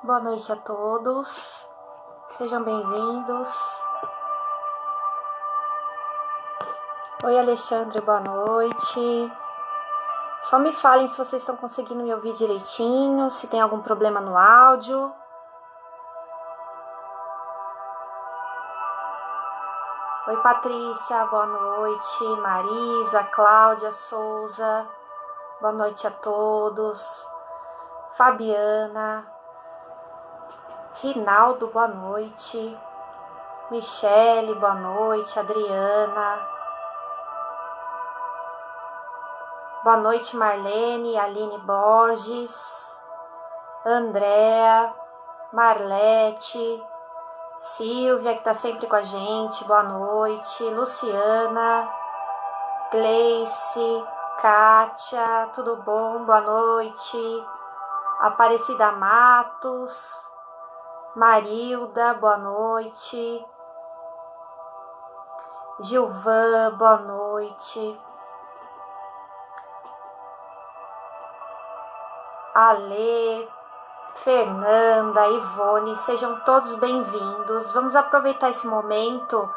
Boa noite a todos, sejam bem-vindos. Oi, Alexandre, boa noite. Só me falem se vocês estão conseguindo me ouvir direitinho, se tem algum problema no áudio. Oi, Patrícia, boa noite. Marisa, Cláudia, Souza, boa noite a todos. Fabiana, Rinaldo, boa noite. Michele, boa noite. Adriana, boa noite. Marlene, Aline Borges, Andréa, Marlete, Silvia, que tá sempre com a gente, boa noite. Luciana, Gleice, Kátia, tudo bom? Boa noite. Aparecida Matos, Marilda, boa noite. Gilvan, boa noite. Ale, Fernanda, Ivone, sejam todos bem-vindos. Vamos aproveitar esse momento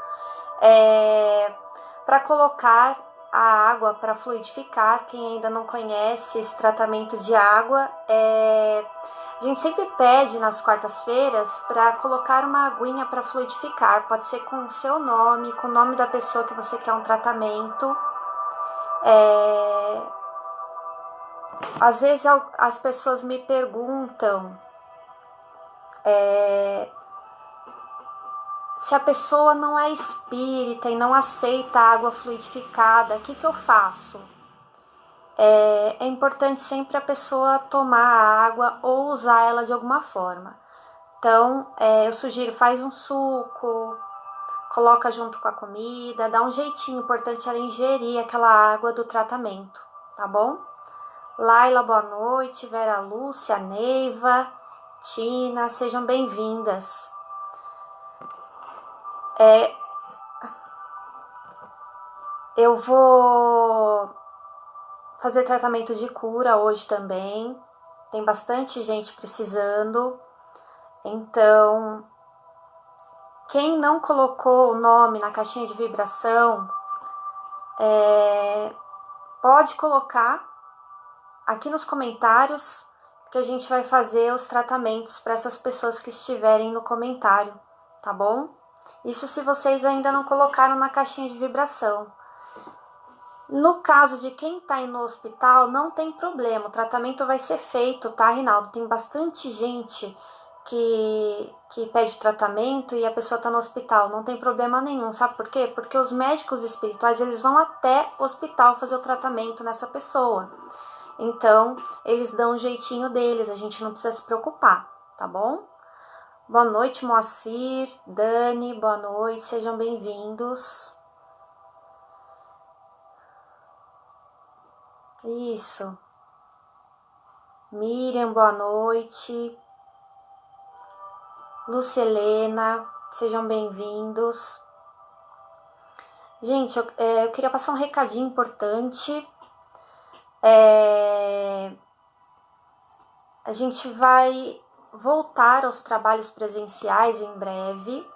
para colocar a água para fluidificar. Quem ainda não conhece esse tratamento de água, a gente sempre pede nas quartas-feiras para colocar uma aguinha para fluidificar. Pode ser com o seu nome, com o nome da pessoa que você quer um tratamento. Às vezes as pessoas me perguntam se a pessoa não é espírita e não aceita a água fluidificada, o que eu faço? É importante sempre a pessoa tomar a água ou usar ela de alguma forma. Então, eu sugiro, faz um suco, coloca junto com a comida, dá um jeitinho, importante ela ingerir aquela água do tratamento, tá bom? Laila, boa noite. Vera Lúcia, Neiva, Tina, sejam bem-vindas. Eu vou fazer tratamento de cura hoje também. Tem bastante gente precisando. Então, quem não colocou o nome na caixinha de vibração, pode colocar aqui nos comentários que a gente vai fazer os tratamentos para essas pessoas que estiverem no comentário, tá bom? Isso se vocês ainda não colocaram na caixinha de vibração. No caso de quem está no hospital, não tem problema, o tratamento vai ser feito, tá, Rinaldo? Tem bastante gente que pede tratamento e a pessoa está no hospital, não tem problema nenhum, sabe por quê? Porque os médicos espirituais, eles vão até o hospital fazer o tratamento nessa pessoa. Então, eles dão um jeitinho deles, a gente não precisa se preocupar, tá bom? Boa noite, Moacir, Dani, boa noite, sejam bem-vindos. Isso. Miriam, boa noite. Lucelena, sejam bem-vindos. Gente, eu queria passar um recadinho importante. A gente vai voltar aos trabalhos presenciais em breve.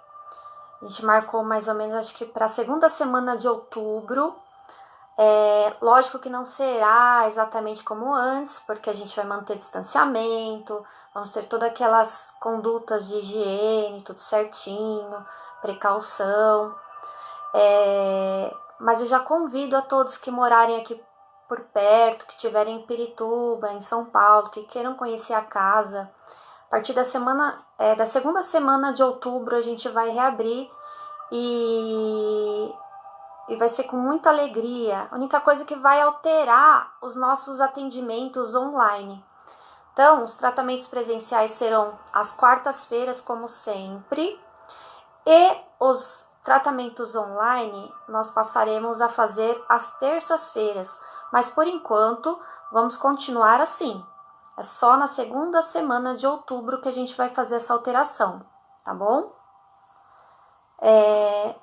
A gente marcou mais ou menos, acho que para a segunda semana de outubro. Lógico que não será exatamente como antes, porque a gente vai manter distanciamento, vamos ter todas aquelas condutas de higiene, tudo certinho, precaução. Mas eu já convido a todos que morarem aqui por perto, que estiverem em Pirituba, em São Paulo, que queiram conhecer a casa. A partir da segunda semana de outubro a gente vai reabrir e vai ser com muita alegria. A única coisa que vai alterar os nossos atendimentos online. Então, os tratamentos presenciais serão às quartas-feiras, como sempre, e os tratamentos online nós passaremos a fazer às terças-feiras. Mas, por enquanto, vamos continuar assim. É só na segunda semana de outubro que a gente vai fazer essa alteração, tá bom?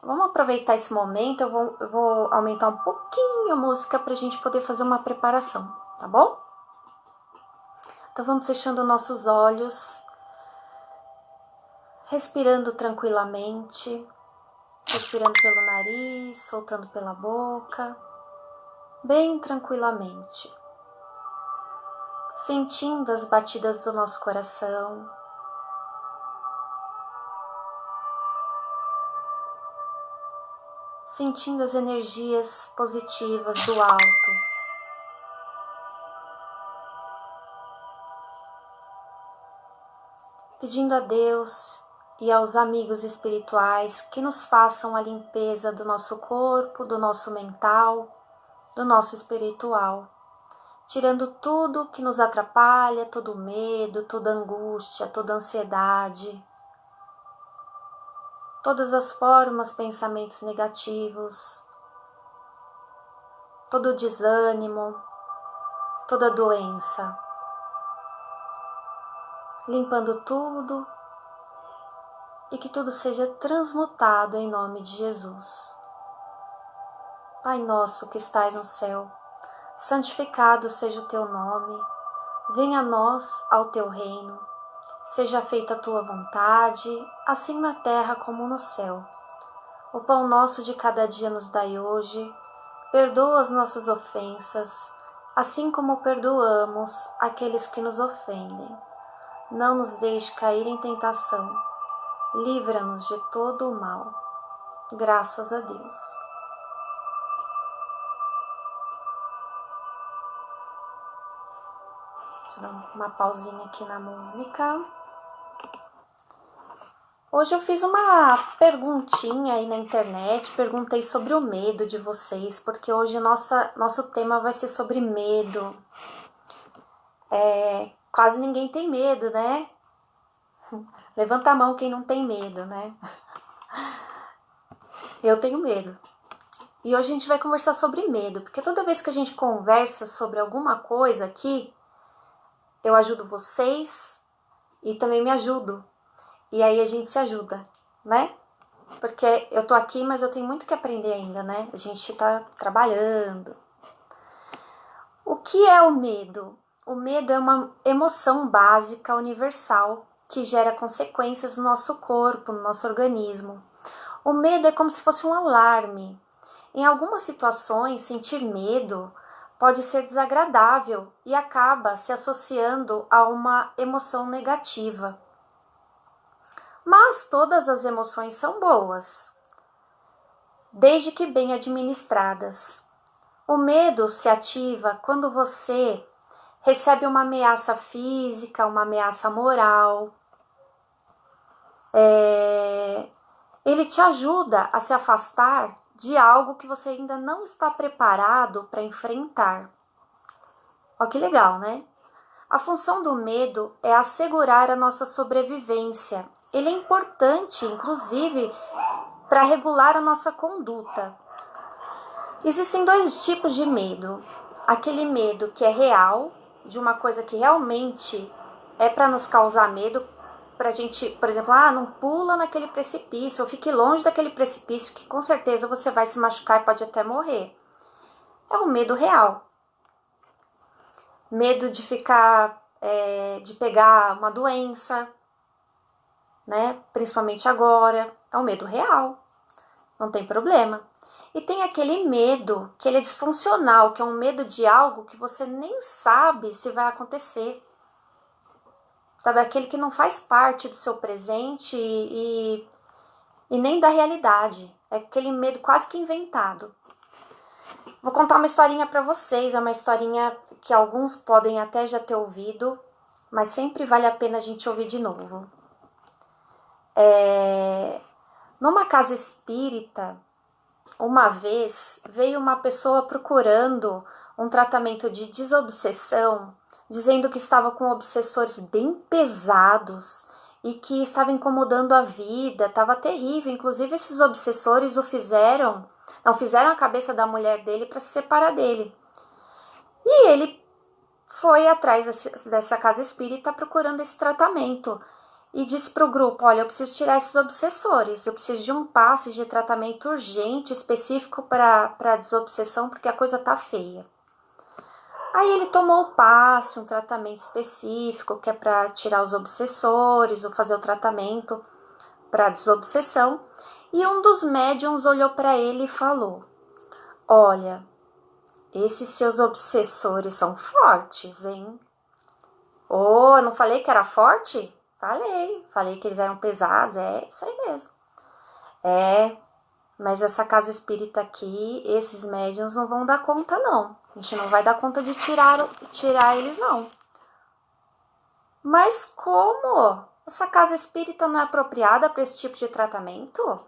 Vamos aproveitar esse momento, eu vou aumentar um pouquinho a música para a gente poder fazer uma preparação, tá bom? Então vamos fechando nossos olhos, respirando tranquilamente, respirando pelo nariz, soltando pela boca, bem tranquilamente, sentindo as batidas do nosso coração, sentindo as energias positivas do alto. Pedindo a Deus e aos amigos espirituais que nos façam a limpeza do nosso corpo, do nosso mental, do nosso espiritual, tirando tudo que nos atrapalha, todo medo, toda angústia, toda ansiedade, todas as formas, pensamentos negativos, todo desânimo, toda doença. Limpando tudo e que tudo seja transmutado em nome de Jesus. Pai nosso que estais no céu, santificado seja o teu nome, venha a nós ao teu reino, seja feita a tua vontade, assim na terra como no céu. O pão nosso de cada dia nos dai hoje, perdoa as nossas ofensas, assim como perdoamos aqueles que nos ofendem. Não nos deixe cair em tentação, livra-nos de todo o mal. Graças a Deus. Deixa eu dar uma pausinha aqui na música. Hoje eu fiz uma perguntinha aí na internet, perguntei sobre o medo de vocês, porque hoje nosso tema vai ser sobre medo. Quase ninguém tem medo, né? Levanta a mão quem não tem medo, né? Eu tenho medo. E hoje a gente vai conversar sobre medo, porque toda vez que a gente conversa sobre alguma coisa aqui, eu ajudo vocês e também me ajudo. E aí a gente se ajuda, né? Porque eu tô aqui, mas eu tenho muito que aprender ainda, né? A gente tá trabalhando. O que é o medo? O medo é uma emoção básica, universal, que gera consequências no nosso corpo, no nosso organismo. O medo é como se fosse um alarme. Em algumas situações, sentir medo pode ser desagradável e acaba se associando a uma emoção negativa. Mas todas as emoções são boas, desde que bem administradas. O medo se ativa quando você recebe uma ameaça física, uma ameaça moral. Ele te ajuda a se afastar de algo que você ainda não está preparado para enfrentar. Olha que legal, né? A função do medo é assegurar a nossa sobrevivência. Ele é importante, inclusive, para regular a nossa conduta. Existem dois tipos de medo. Aquele medo que é real, de uma coisa que realmente é para nos causar medo, pra gente, por exemplo, não pula naquele precipício, ou fique longe daquele precipício, que com certeza você vai se machucar e pode até morrer. É um medo real. Medo de de pegar uma doença, né? Principalmente agora, é um medo real, não tem problema. E tem aquele medo que ele é disfuncional, que é um medo de algo que você nem sabe se vai acontecer. Sabe, aquele que não faz parte do seu presente e nem da realidade. É aquele medo quase que inventado. Vou contar uma historinha para vocês, é uma historinha que alguns podem até já ter ouvido, mas sempre vale a pena a gente ouvir de novo. Numa casa espírita, uma vez veio uma pessoa procurando um tratamento de desobsessão, dizendo que estava com obsessores bem pesados e que estava incomodando a vida, estava terrível. Inclusive esses obsessores fizeram a cabeça da mulher dele para se separar dele. E ele foi atrás dessa casa espírita procurando esse tratamento. E disse para o grupo, olha, eu preciso tirar esses obsessores, eu preciso de um passe de tratamento urgente, específico para desobsessão, porque a coisa tá feia. Aí ele tomou o passe, um tratamento específico, que é para tirar os obsessores, ou fazer o tratamento. para desobsessão, e um dos médiums olhou para ele e falou: olha, esses seus obsessores são fortes, hein? Oh, eu não falei que era forte? Falei que eles eram pesados, é isso aí mesmo. Mas essa casa espírita aqui, esses médiuns não vão dar conta não. A gente não vai dar conta de tirar eles não. Mas como? Essa casa espírita não é apropriada para esse tipo de tratamento?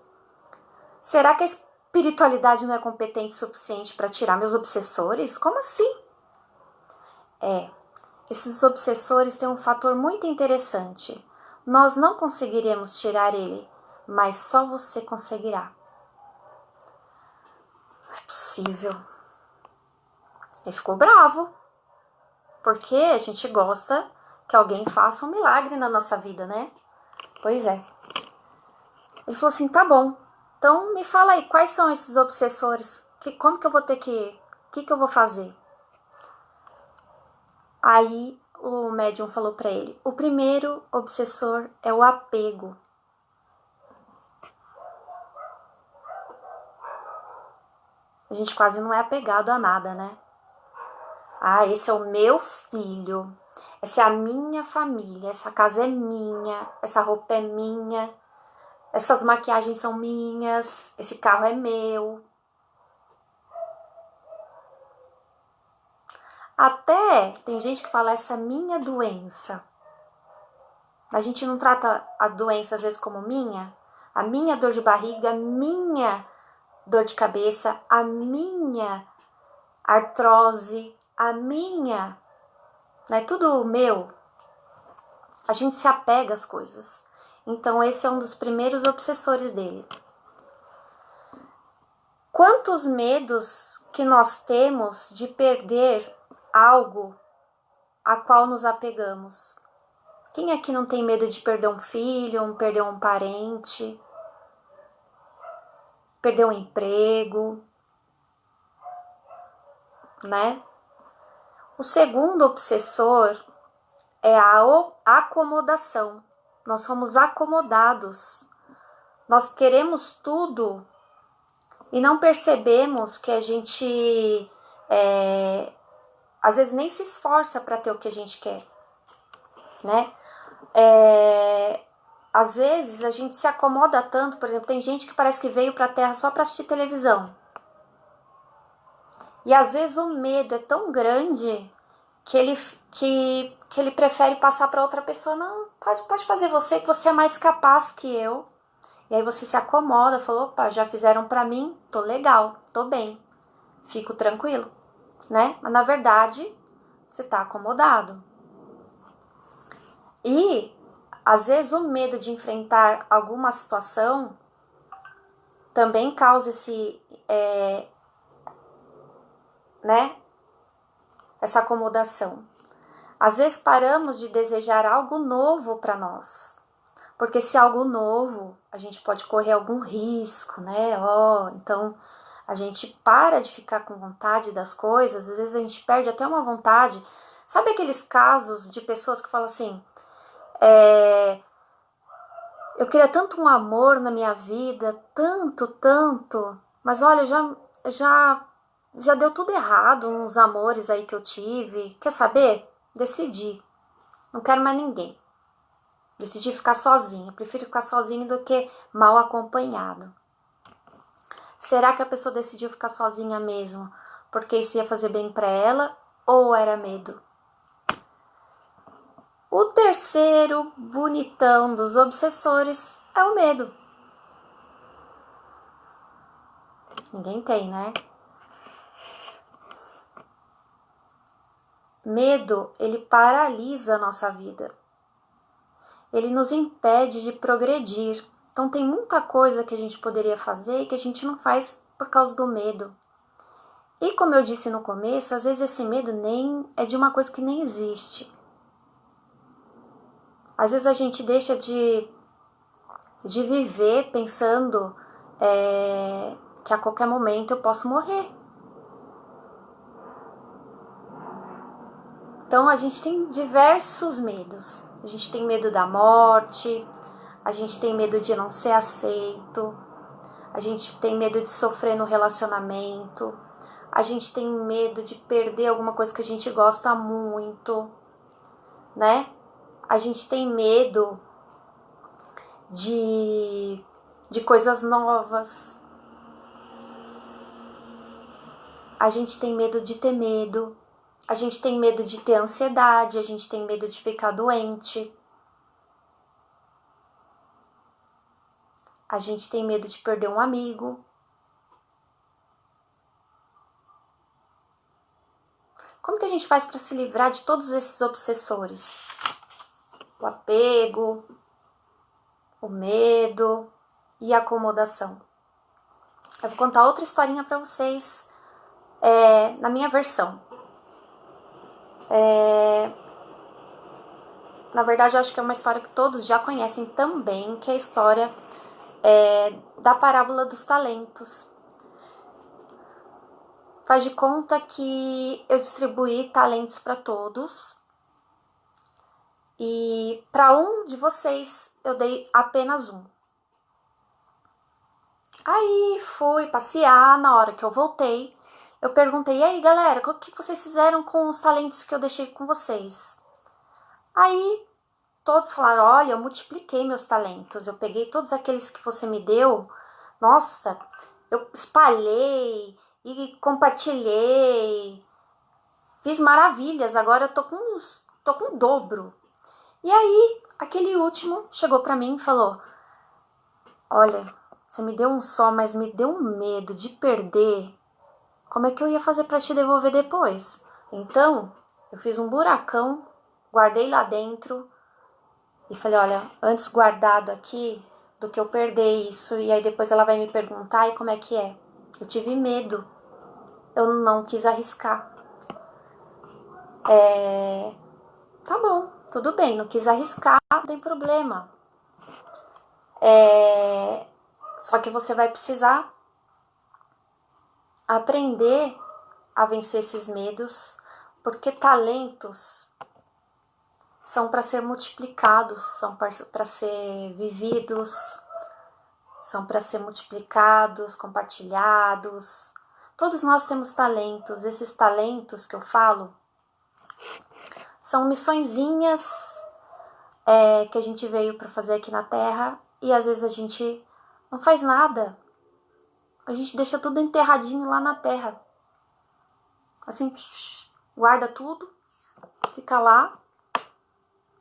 Será que a espiritualidade não é competente o suficiente para tirar meus obsessores? Como assim? Esses obsessores têm um fator muito interessante. Nós não conseguiremos tirar ele, mas só você conseguirá. Não é possível. Ele ficou bravo, porque a gente gosta que alguém faça um milagre na nossa vida, né? Pois é. Ele falou assim, tá bom, então me fala aí, quais são esses obsessores? Como que eu vou ter que... O que eu vou fazer? Aí o médium falou para ele, o primeiro obsessor é o apego. A gente quase não é apegado a nada, né? Ah, esse é o meu filho, essa é a minha família, essa casa é minha, essa roupa é minha, essas maquiagens são minhas, esse carro é meu. Até tem gente que fala essa minha doença. A gente não trata a doença às vezes como minha? A minha dor de barriga, a minha dor de cabeça, a minha artrose, a minha, né? Tudo meu. A gente se apega às coisas. Então esse é um dos primeiros obsessores dele. Quantos medos que nós temos de perder algo a qual nos apegamos? Quem aqui não tem medo de perder um filho, perder um parente, perder um emprego, né? O segundo obsessor é a acomodação. Nós somos acomodados. Nós queremos tudo e não percebemos que a gente às vezes nem se esforça para ter o que a gente quer, né? Às vezes a gente se acomoda tanto, por exemplo, tem gente que parece que veio para a Terra só para assistir televisão. E às vezes o medo é tão grande que ele prefere passar para outra pessoa. Não, pode fazer você, que você é mais capaz que eu. E aí você se acomoda, falou, opa, já fizeram para mim, tô legal, tô bem, fico tranquilo, né? Mas na verdade, você tá acomodado. E às vezes o medo de enfrentar alguma situação também causa essa acomodação. Às vezes paramos de desejar algo novo para nós, porque se algo novo, a gente pode correr algum risco, né? Então a gente para de ficar com vontade das coisas, às vezes a gente perde até uma vontade. Sabe aqueles casos de pessoas que falam assim, eu queria tanto um amor na minha vida, tanto, mas olha, já deu tudo errado, uns amores aí que eu tive. Quer saber? Decidi. Não quero mais ninguém. Decidi ficar sozinha. Prefiro ficar sozinha do que mal acompanhado. Será que a pessoa decidiu ficar sozinha mesmo porque isso ia fazer bem para ela ou era medo? O terceiro bonitão dos obsessores é o medo. Ninguém tem, né? Medo, ele paralisa a nossa vida. Ele nos impede de progredir. Então tem muita coisa que a gente poderia fazer e que a gente não faz por causa do medo. E como eu disse no começo, às vezes esse medo nem é de uma coisa que nem existe. Às vezes a gente deixa de viver pensando que a qualquer momento eu posso morrer. Então a gente tem diversos medos. A gente tem medo da morte, a gente tem medo de não ser aceito, a gente tem medo de sofrer no relacionamento, a gente tem medo de perder alguma coisa que a gente gosta muito, né? A gente tem medo de coisas novas. A gente tem medo de ter medo. A gente tem medo de ter ansiedade. A gente tem medo de ficar doente. A gente tem medo de perder um amigo. Como que a gente faz para se livrar de todos esses obsessores? O apego, o medo e a acomodação. Eu vou contar outra historinha para vocês na minha versão. Na verdade, eu acho que é uma história que todos já conhecem também, que é a história da parábola dos talentos. Faz de conta que eu distribuí talentos para todos e para um de vocês eu dei apenas um. Aí fui passear, na hora que eu voltei, eu perguntei, e aí galera, o que vocês fizeram com os talentos que eu deixei com vocês? Aí todos falaram, olha, eu multipliquei meus talentos, eu peguei todos aqueles que você me deu, nossa, eu espalhei e compartilhei, fiz maravilhas, agora eu tô com o dobro. E aí, aquele último chegou pra mim e falou, olha, você me deu um só, mas me deu um medo de perder, como é que eu ia fazer pra te devolver depois? Então, eu fiz um buracão, guardei lá dentro, e falei, olha, antes guardado aqui do que eu perder isso. E aí depois ela vai me perguntar, e como é que é? Eu tive medo. Eu não quis arriscar. Tá bom, tudo bem, não quis arriscar, não tem problema. Só que você vai precisar aprender a vencer esses medos, porque talentos são para ser multiplicados, são para ser vividos, são para ser multiplicados, compartilhados. Todos nós temos talentos. Esses talentos que eu falo são missõezinhas que a gente veio para fazer aqui na Terra e às vezes a gente não faz nada. A gente deixa tudo enterradinho lá na Terra. Assim, guarda tudo, fica lá.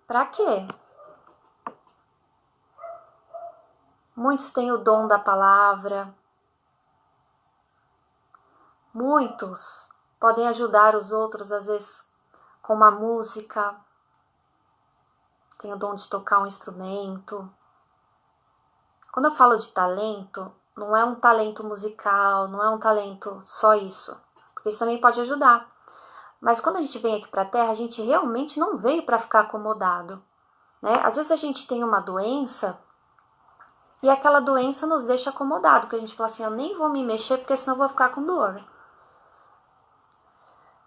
Pra quê? Muitos têm o dom da palavra. Muitos podem ajudar os outros, às vezes, com uma música. Tem o dom de tocar um instrumento. Quando eu falo de talento, não é um talento musical, não é um talento só isso. Porque isso também pode ajudar. Mas quando a gente vem aqui pra Terra, a gente realmente não veio para ficar acomodado, né? Às vezes a gente tem uma doença e aquela doença nos deixa acomodado, porque a gente fala assim, eu nem vou me mexer porque senão eu vou ficar com dor.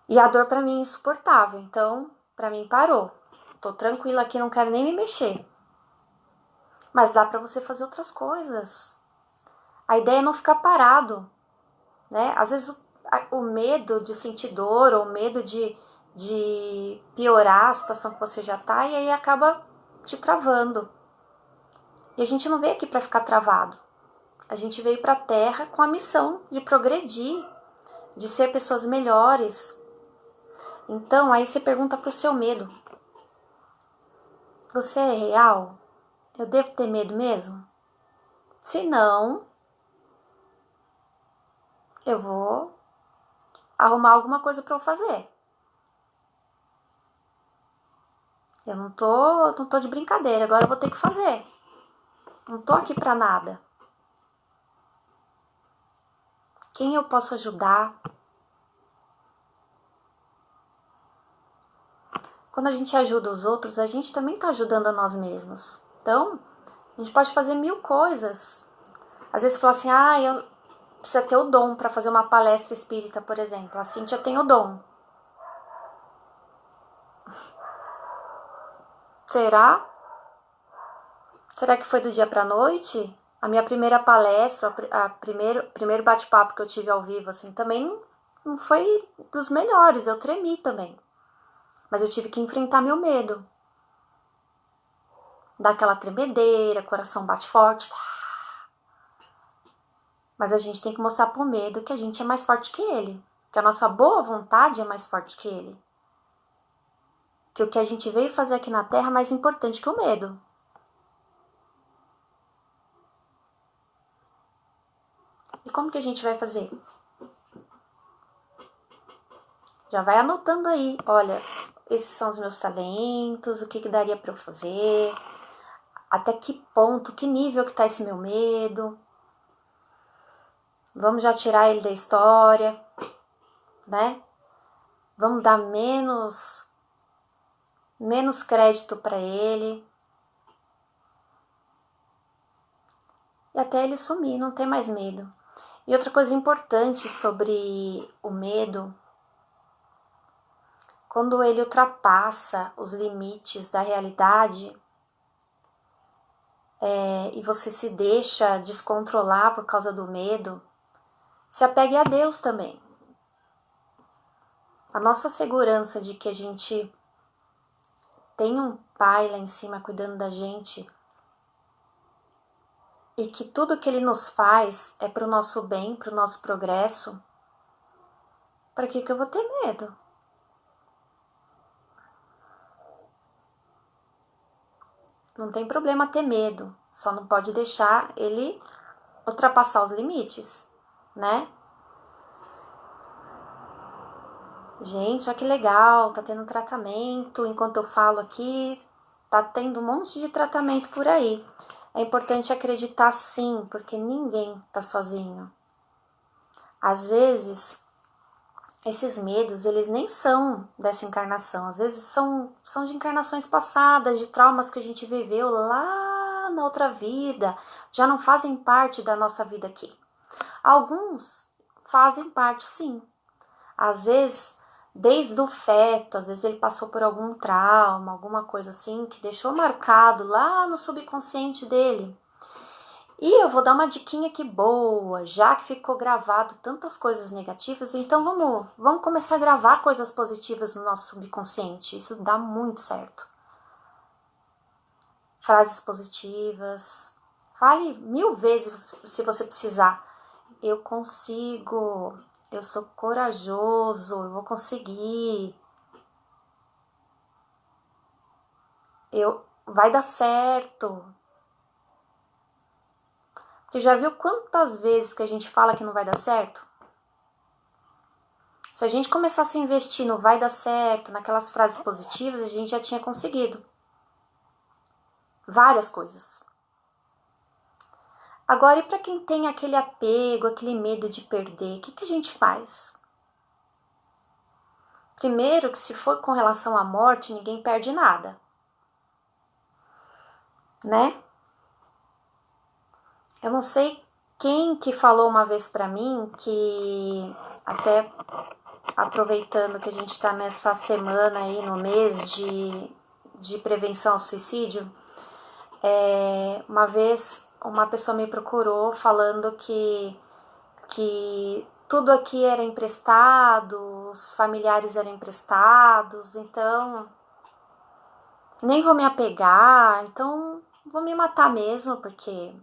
E a dor pra mim é insuportável, então pra mim parou. Tô tranquila aqui, não quero nem me mexer. Mas dá pra você fazer outras coisas. A ideia é não ficar parado, né? Às vezes o medo de sentir dor ou o medo de piorar a situação que você já tá e aí acaba te travando. E a gente não veio aqui para ficar travado. A gente veio para a Terra com a missão de progredir, de ser pessoas melhores. Então, aí você pergunta pro seu medo. Você é real? Eu devo ter medo mesmo? Se não, eu vou arrumar alguma coisa para eu fazer. Eu não tô de brincadeira, agora eu vou ter que fazer. Não tô aqui para nada. Quem eu posso ajudar? Quando a gente ajuda os outros, a gente também tá ajudando a nós mesmos. Então, a gente pode fazer 1000 coisas. Às vezes fala assim, eu preciso ter o dom para fazer uma palestra espírita, por exemplo. A Cíntia tem o dom. Será? Será que foi do dia pra noite? A minha primeira palestra, primeiro bate-papo que eu tive ao vivo, assim, também não foi dos melhores. Eu tremi também. Mas eu tive que enfrentar meu medo. Dá aquela tremedeira, coração bate forte. Mas a gente tem que mostrar pro medo que a gente é mais forte que ele. Que a nossa boa vontade é mais forte que ele. Que o que a gente veio fazer aqui na Terra é mais importante que o medo. E como que a gente vai fazer? Já vai anotando aí, olha, esses são os meus talentos, o que daria para eu fazer, até que ponto, que nível que tá esse meu medo. Vamos já tirar ele da história, né? Vamos dar menos crédito para ele. E até ele sumir, não ter mais medo. E outra coisa importante sobre o medo, quando ele ultrapassa os limites da realidade, e você se deixa descontrolar por causa do medo, se apegue a Deus também. A nossa segurança de que a gente tem um Pai lá em cima cuidando da gente e que tudo que Ele nos faz é para o nosso bem, para o nosso progresso, para que eu vou ter medo? Não tem problema ter medo, só não pode deixar ele ultrapassar os limites, né? Gente, olha que legal, tá tendo tratamento, enquanto eu falo aqui, tá tendo um monte de tratamento por aí. É importante acreditar sim, porque ninguém tá sozinho. Às vezes, esses medos, eles nem são dessa encarnação, às vezes são de encarnações passadas, de traumas que a gente viveu lá na outra vida, já não fazem parte da nossa vida aqui. Alguns fazem parte sim, às vezes desde o feto, às vezes ele passou por algum trauma, alguma coisa assim, que deixou marcado lá no subconsciente dele. E eu vou dar uma diquinha aqui boa, já que ficou gravado tantas coisas negativas, então vamos começar a gravar coisas positivas no nosso subconsciente. Isso dá muito certo. Frases positivas. Fale 1000 vezes se você precisar. Eu consigo, eu sou corajoso, eu vou conseguir. Vai dar certo. Você já viu quantas vezes que a gente fala que não vai dar certo? Se a gente começasse a investir no vai dar certo, naquelas frases positivas, a gente já tinha conseguido várias coisas. Agora, e para quem tem aquele apego, aquele medo de perder, o que a gente faz? Primeiro, que se for com relação à morte, ninguém perde nada, né? Eu não sei quem que falou uma vez para mim que, até aproveitando que a gente está nessa semana aí, no mês de prevenção ao suicídio, uma vez uma pessoa me procurou falando que tudo aqui era emprestado, os familiares eram emprestados, então nem vou me apegar, então vou me matar mesmo, porque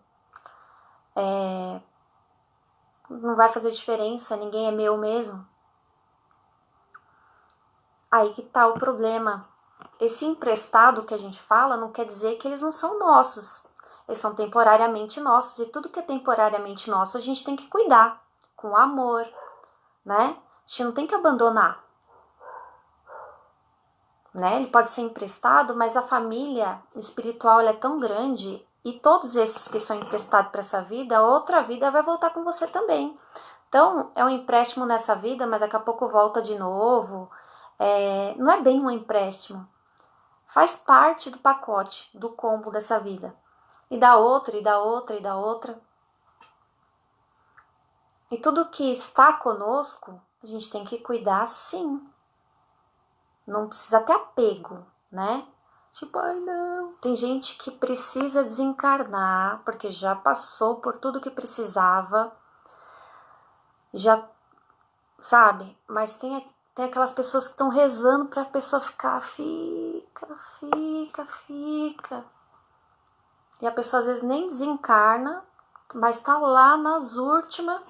não vai fazer diferença, ninguém é meu mesmo. Aí que tá o problema. Esse emprestado que a gente fala não quer dizer que eles não são nossos. Eles são temporariamente nossos. E tudo que é temporariamente nosso a gente tem que cuidar. Com amor, né? A gente não tem que abandonar. Né? Ele pode ser emprestado, mas a família espiritual ela é tão grande. E todos esses que são emprestados para essa vida, outra vida vai voltar com você também. Então, é um empréstimo nessa vida, mas daqui a pouco volta de novo. Não é bem um empréstimo. Faz parte do pacote, do combo dessa vida. E da outra, e da outra, e da outra. E tudo que está conosco, a gente tem que cuidar sim. Não precisa ter apego, né? Tipo, ai não, Tem gente que precisa desencarnar, porque já passou por tudo que precisava, já, sabe? Mas tem aquelas pessoas que estão rezando para a pessoa ficar, fica. E a pessoa às vezes nem desencarna, mas tá lá nas últimas,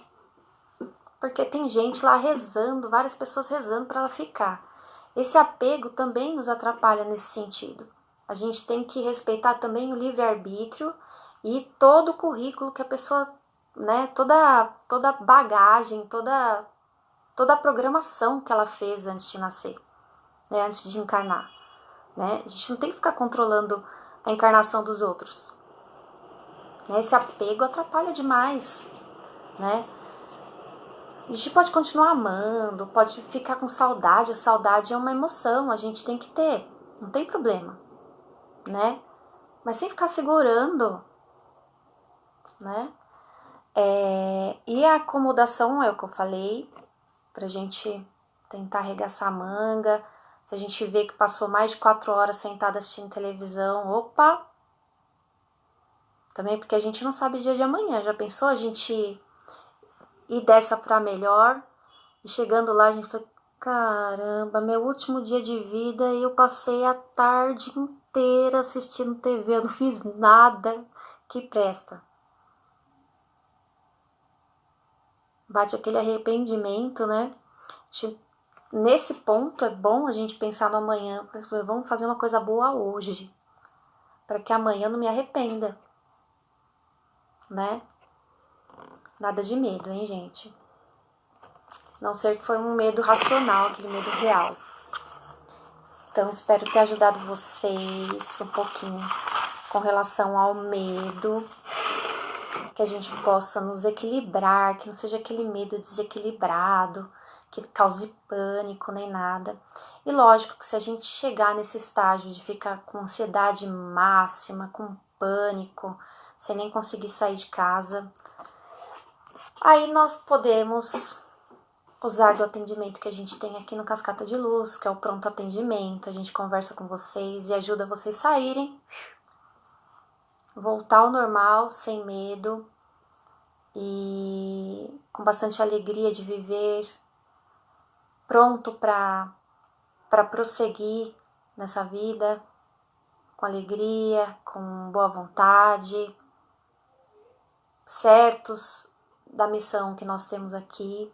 porque tem gente lá rezando, várias pessoas rezando para ela ficar. Esse apego também nos atrapalha nesse sentido. A gente tem que respeitar também o livre-arbítrio e todo o currículo que a pessoa, né, toda bagagem, toda a programação que ela fez antes de nascer, né, antes de encarnar, né? A gente não tem que ficar controlando a encarnação dos outros, né? Esse apego atrapalha demais, né? A gente pode continuar amando, pode ficar com saudade, a saudade é uma emoção, a gente tem que ter, não tem problema, né? Mas sem ficar segurando, né? E a acomodação é o que eu falei, pra gente tentar arregaçar a manga. Se a gente vê que passou mais de 4 horas sentada assistindo televisão, opa! Também porque a gente não sabe o dia de amanhã. Já pensou a gente ir dessa pra melhor? E chegando lá a gente fala, caramba, meu último dia de vida e eu passei a tarde inteira assistindo TV, eu não fiz nada que presta. Bate aquele arrependimento, né? Nesse ponto é bom a gente pensar no amanhã, vamos fazer uma coisa boa hoje, para que amanhã eu não me arrependa, né? Nada de medo, hein, gente? Não ser que foi um medo racional, aquele medo real. Então, espero ter ajudado vocês um pouquinho com relação ao medo, que a gente possa nos equilibrar, que não seja aquele medo desequilibrado, que cause pânico nem nada. E lógico que se a gente chegar nesse estágio de ficar com ansiedade máxima, com pânico, sem nem conseguir sair de casa, aí nós podemos usar do atendimento que a gente tem aqui no Cascata de Luz, que é o pronto atendimento. A gente conversa com vocês e ajuda vocês a saírem, voltar ao normal, sem medo e com bastante alegria de viver, pronto para prosseguir nessa vida, com alegria, com boa vontade, certos da missão que nós temos aqui.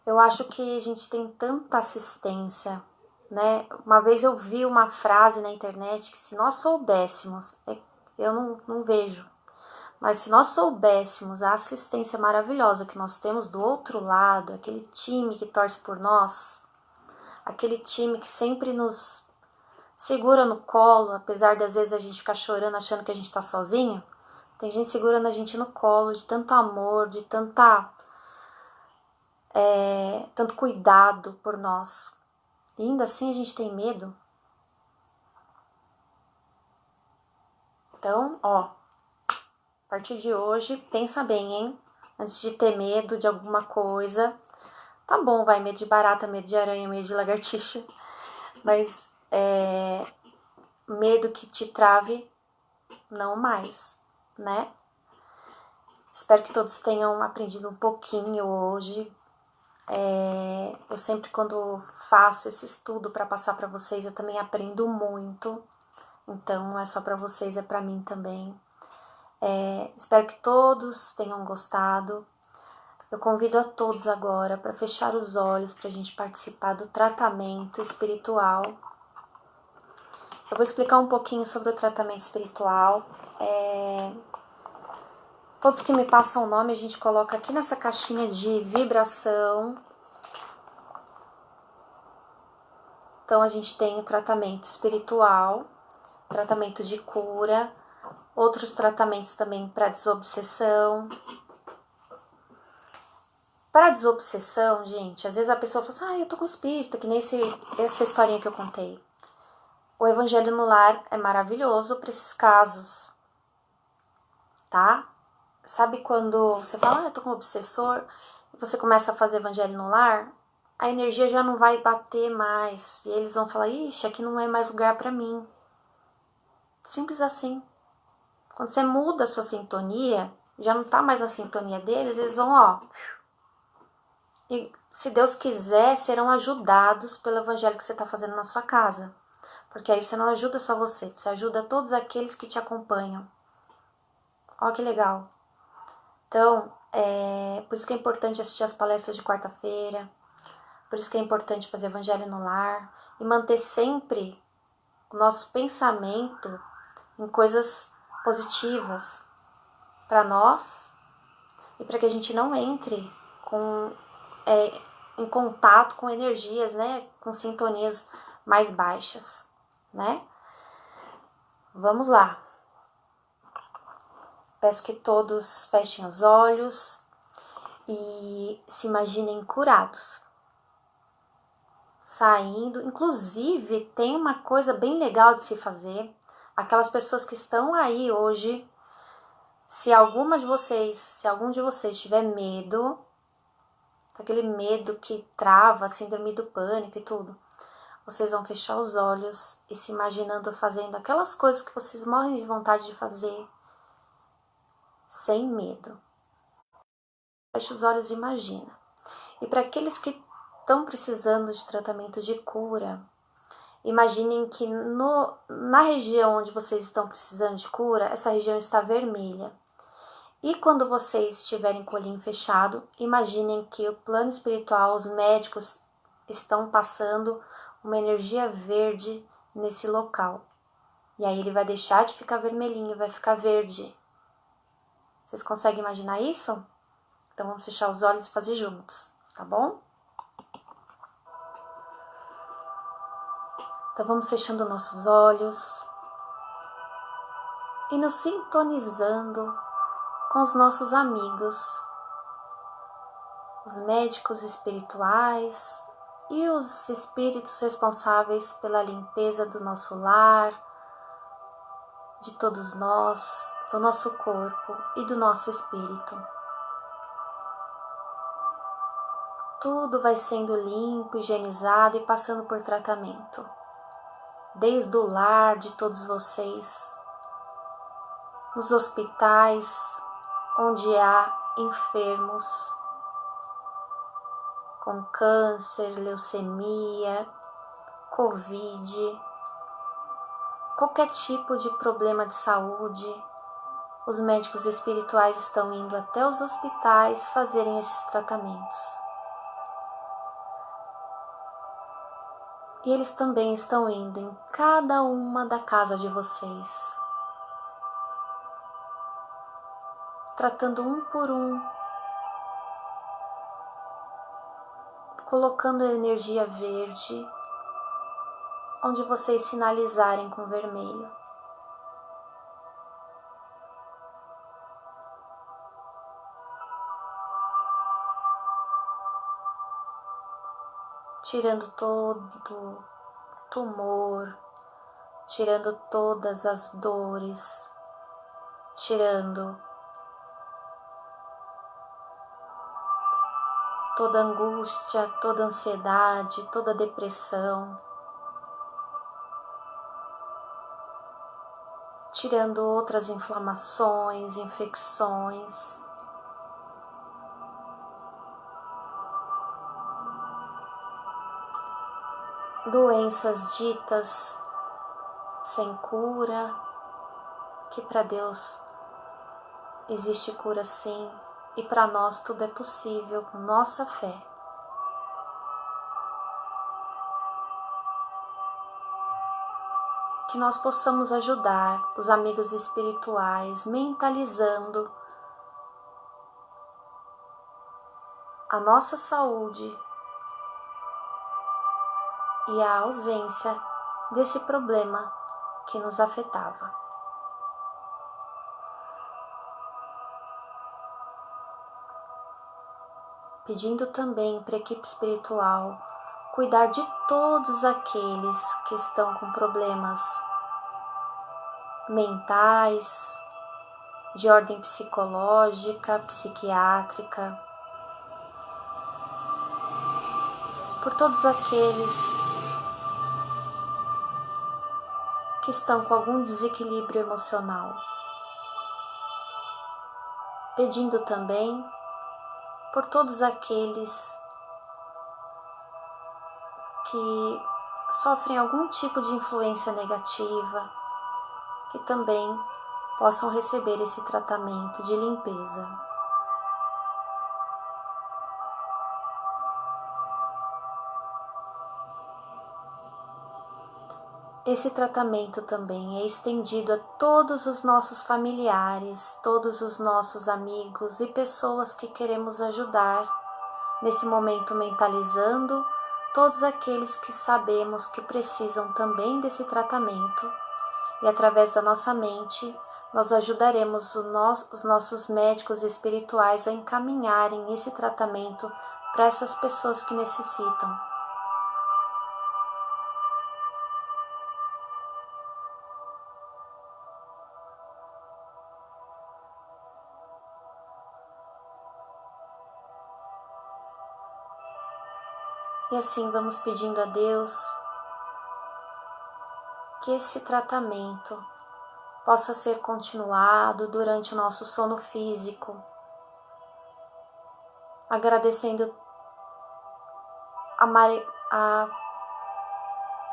Eu acho que a gente tem tanta assistência, né? Uma vez eu vi uma frase na internet que se nós soubéssemos, eu não vejo, mas se nós soubéssemos a assistência maravilhosa que nós temos do outro lado, aquele time que torce por nós, aquele time que sempre nos segura no colo, apesar de às vezes a gente ficar chorando achando que a gente tá sozinho, tem gente segurando a gente no colo de tanto amor, de tanto cuidado por nós. E ainda assim a gente tem medo. Então, ó, a partir de hoje, pensa bem, hein? Antes de ter medo de alguma coisa. Tá bom, vai, medo de barata, medo de aranha, medo de lagartixa. Mas medo que te trave, não mais, né? Espero que todos tenham aprendido um pouquinho hoje. Eu sempre, quando faço esse estudo para passar para vocês, eu também aprendo muito. Então, não é só para vocês, é para mim também. Espero que todos tenham gostado. Eu convido a todos agora para fechar os olhos para a gente participar do tratamento espiritual. Eu vou explicar um pouquinho sobre o tratamento espiritual. Todos que me passam o nome, a gente coloca aqui nessa caixinha de vibração. Então, a gente tem o tratamento espiritual, tratamento de cura, outros tratamentos também para desobsessão. Para desobsessão, gente, às vezes a pessoa fala assim, eu tô com espírito, que nem essa historinha que eu contei. O Evangelho no Lar é maravilhoso para esses casos, tá? Sabe quando você fala, eu tô com um obsessor, e você começa a fazer Evangelho no Lar, a energia já não vai bater mais. E eles vão falar, ixi, aqui não é mais lugar para mim. Simples assim. Quando você muda a sua sintonia, já não tá mais na sintonia deles, eles vão, ó. E se Deus quiser, serão ajudados pelo evangelho que você está fazendo na sua casa. Porque aí você não ajuda só você ajuda todos aqueles que te acompanham. Ó que legal. Então, por isso que é importante assistir as palestras de quarta-feira, por isso que é importante fazer evangelho no lar e manter sempre o nosso pensamento em coisas positivas para nós e para que a gente não entre em contato com energias, né, com sintonias mais baixas, né? Vamos lá. Peço que todos fechem os olhos e se imaginem curados. Saindo, inclusive tem uma coisa bem legal de se fazer. Aquelas pessoas que estão aí hoje, se algum de vocês tiver medo, aquele medo que trava, síndrome do pânico e tudo, vocês vão fechar os olhos e se imaginando fazendo aquelas coisas que vocês morrem de vontade de fazer, sem medo. Feche os olhos e imagina. E para aqueles que estão precisando de tratamento de cura, imaginem que na região onde vocês estão precisando de cura, essa região está vermelha. E quando vocês estiverem com o olhinho fechado, imaginem que o plano espiritual, os médicos estão passando uma energia verde nesse local. E aí ele vai deixar de ficar vermelhinho, vai ficar verde. Vocês conseguem imaginar isso? Então vamos fechar os olhos e fazer juntos, tá bom? Então vamos fechando nossos olhos e nos sintonizando com os nossos amigos, os médicos espirituais e os espíritos responsáveis pela limpeza do nosso lar, de todos nós, do nosso corpo e do nosso espírito. Tudo vai sendo limpo, higienizado e passando por tratamento. Desde o lar de todos vocês, nos hospitais onde há enfermos com câncer, leucemia, Covid, qualquer tipo de problema de saúde, os médicos espirituais estão indo até os hospitais fazerem esses tratamentos. E eles também estão indo em cada uma da casa de vocês, tratando um por um, colocando energia verde onde vocês sinalizarem com vermelho. Tirando todo tumor, tirando todas as dores, tirando toda angústia, toda ansiedade, toda depressão, tirando outras inflamações, infecções, doenças ditas sem cura, que para Deus existe cura sim, e para nós tudo é possível com nossa fé. Que nós possamos ajudar os amigos espirituais, mentalizando a nossa saúde e a ausência desse problema que nos afetava. Pedindo também para a equipe espiritual cuidar de todos aqueles que estão com problemas mentais, de ordem psicológica, psiquiátrica, por todos aqueles que estão com algum desequilíbrio emocional, pedindo também por todos aqueles que sofrem algum tipo de influência negativa, que também possam receber esse tratamento de limpeza. Esse tratamento também é estendido a todos os nossos familiares, todos os nossos amigos e pessoas que queremos ajudar, nesse momento mentalizando todos aqueles que sabemos que precisam também desse tratamento, e através da nossa mente nós ajudaremos os nossos médicos espirituais a encaminharem esse tratamento para essas pessoas que necessitam. E assim vamos pedindo a Deus que esse tratamento possa ser continuado durante o nosso sono físico, agradecendo a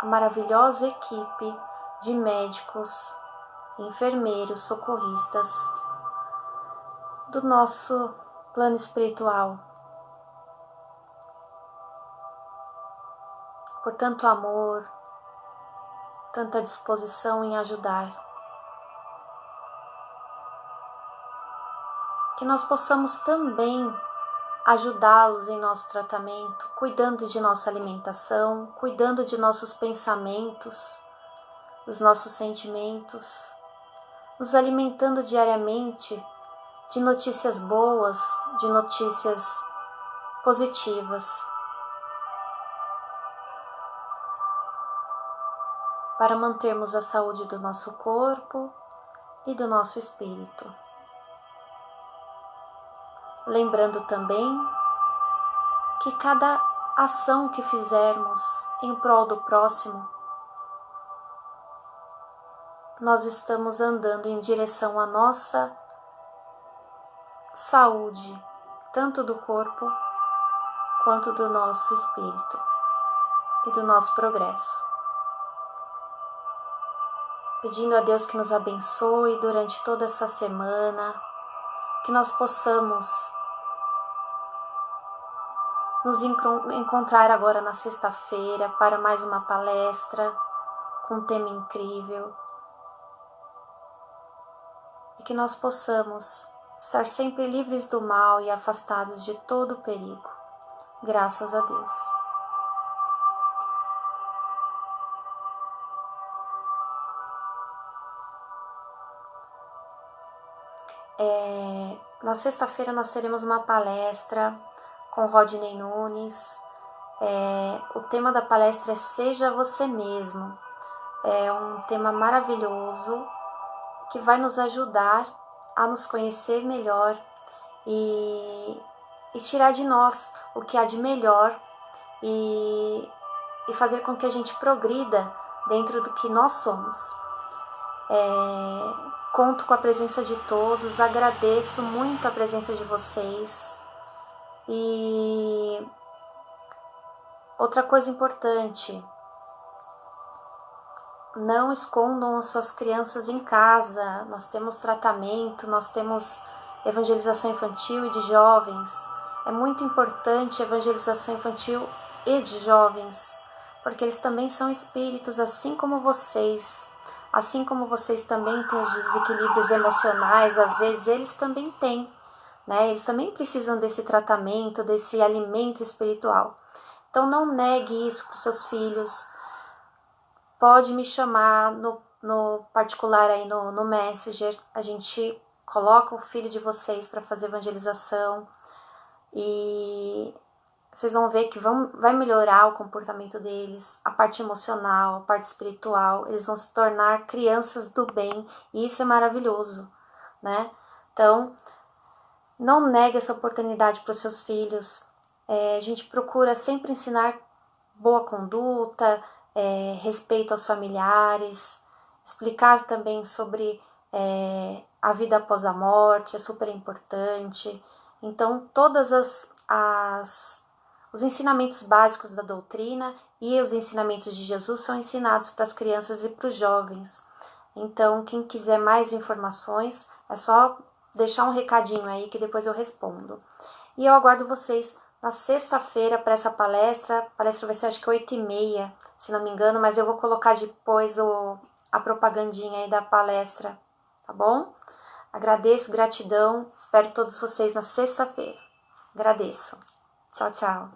maravilhosa equipe de médicos, enfermeiros, socorristas do nosso plano espiritual, por tanto amor, tanta disposição em ajudar. Que nós possamos também ajudá-los em nosso tratamento, cuidando de nossa alimentação, cuidando de nossos pensamentos, dos nossos sentimentos, nos alimentando diariamente de notícias boas, de notícias positivas, para mantermos a saúde do nosso corpo e do nosso espírito. Lembrando também que cada ação que fizermos em prol do próximo, nós estamos andando em direção à nossa saúde, tanto do corpo quanto do nosso espírito e do nosso progresso. Pedindo a Deus que nos abençoe durante toda essa semana, que nós possamos nos encontrar agora na sexta-feira para mais uma palestra com um tema incrível e que nós possamos estar sempre livres do mal e afastados de todo o perigo. Graças a Deus. Na sexta-feira nós teremos uma palestra com Rodney Nunes. O tema da palestra é Seja Você Mesmo. É um tema maravilhoso que vai nos ajudar a nos conhecer melhor e tirar de nós o que há de melhor e fazer com que a gente progrida dentro do que nós somos. Conto com a presença de todos, agradeço muito a presença de vocês. E outra coisa importante, não escondam as suas crianças em casa. Nós temos tratamento, nós temos evangelização infantil e de jovens. É muito importante a evangelização infantil e de jovens, porque eles também são espíritos, assim como vocês. Assim como vocês também têm os desequilíbrios emocionais, às vezes eles também têm, né? Eles também precisam desse tratamento, desse alimento espiritual. Então não negue isso para os seus filhos. Pode me chamar no particular aí no Messenger. A gente coloca o filho de vocês para fazer evangelização e vocês vão ver que vai melhorar o comportamento deles, a parte emocional, a parte espiritual. Eles vão se tornar crianças do bem e isso é maravilhoso, né? Então, não negue essa oportunidade para os seus filhos. A gente procura sempre ensinar boa conduta, respeito aos familiares, explicar também sobre a vida após a morte, é super importante. Então, todas os ensinamentos básicos da doutrina e os ensinamentos de Jesus são ensinados para as crianças e para os jovens. Então, quem quiser mais informações, é só deixar um recadinho aí que depois eu respondo. E eu aguardo vocês na sexta-feira para essa palestra. A palestra vai ser acho que 8h30, se não me engano, mas eu vou colocar depois a propagandinha aí da palestra, tá bom? Agradeço, gratidão, espero todos vocês na sexta-feira. Agradeço. Tchau, tchau.